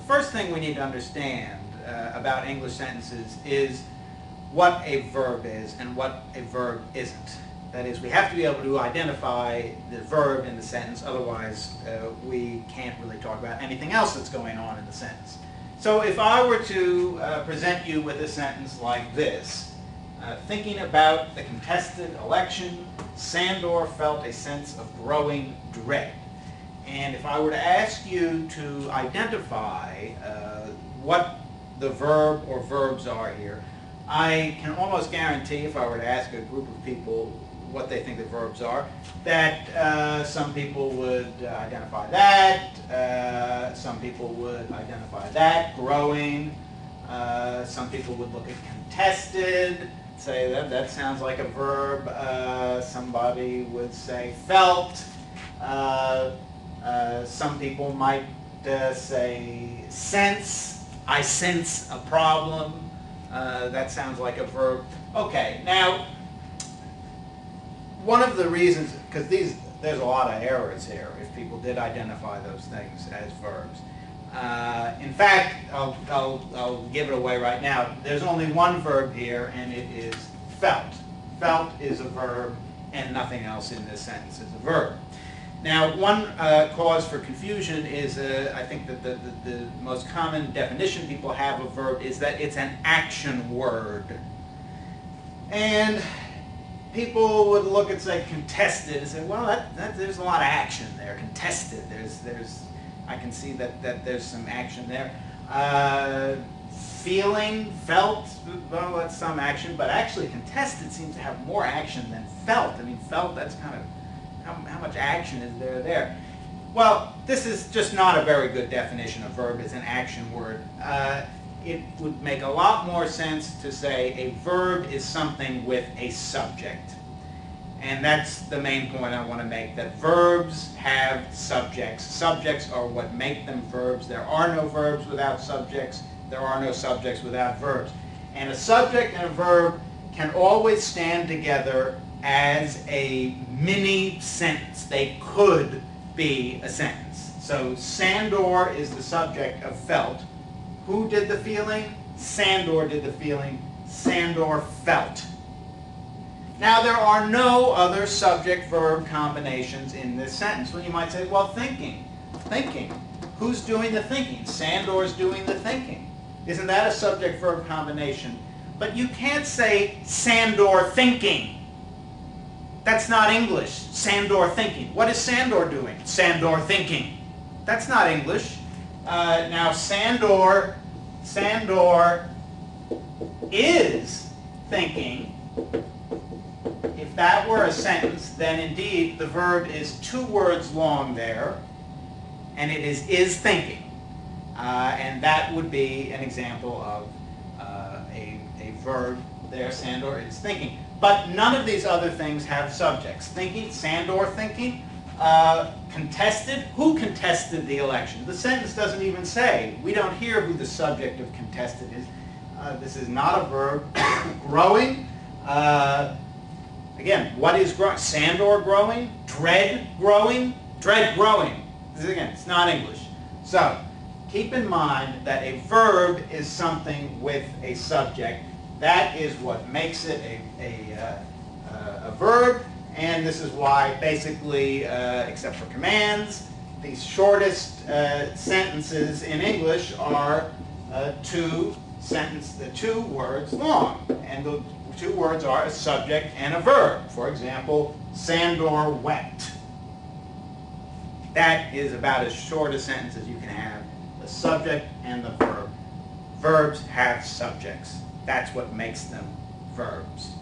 first thing we need to understand about English sentences is what a verb is and what a verb isn't. That is, we have to be able to identify the verb in the sentence, otherwise we can't really talk about anything else that's going on in the sentence. So if I were to present you with a sentence like this, thinking about the contested election, Sandor felt a sense of growing dread. And if I were to ask you to identify what the verb or verbs are here, I can almost guarantee, if I were to ask a group of people what they think the verbs are, that some people would identify that, some people would identify that, growing, some people would look at contested, say that sounds like a verb, somebody would say felt, some people might say sense, I sense a problem, that sounds like a verb. Okay, now, one of the reasons, because there's a lot of errors here if people did identify those things as verbs. In fact, I'll give it away right now. There's only one verb here, and it is felt. Felt is a verb, and nothing else in this sentence is a verb. Now, one cause for confusion is, I think that the most common definition people have of verb is that it's an action word. And people would look at, say, contested and say, well, there's a lot of action there. Contested, I can see that there's some action there. Feeling, felt, well, that's some action, but actually contested seems to have more action than felt. I mean, felt, that's kind of, how much action is there? Well, this is just not a very good definition of verb. It's an action word. It would make a lot more sense to say a verb is something with a subject. And that's the main point I want to make, that verbs have subjects. Subjects are what make them verbs. There are no verbs without subjects. There are no subjects without verbs. And a subject and a verb can always stand together as a mini sentence. They could be a sentence. So Sandor is the subject of felt. Who did the feeling? Sandor did the feeling. Sandor felt. Now there are no other subject-verb combinations in this sentence. Well, you might say, well, thinking. Thinking. Who's doing the thinking? Sandor's doing the thinking. Isn't that a subject-verb combination? But you can't say Sandor thinking. That's not English. Sandor thinking. What is Sandor doing? Sandor thinking. That's not English. Now Sandor is thinking. If that were a sentence, then indeed the verb is 2 words long there, and it is thinking. And that would be an example of a verb there. Sandor is thinking. But none of these other things have subjects. Thinking, Sandor thinking. Contested, who contested the election? The sentence doesn't even say. We don't hear who the subject of contested is. This is not a verb. Growing. Again, what is growing? Sandor growing? Dread growing? Dread growing. This is, again, it's not English. So, keep in mind that a verb is something with a subject. That is what makes it a verb. And this is why, basically, except for commands, the shortest sentences in English are 2 words long. And the 2 words are a subject and a verb. For example, Sandor wept. That is about as short a sentence as you can have. The subject and the verb. Verbs have subjects. That's what makes them verbs.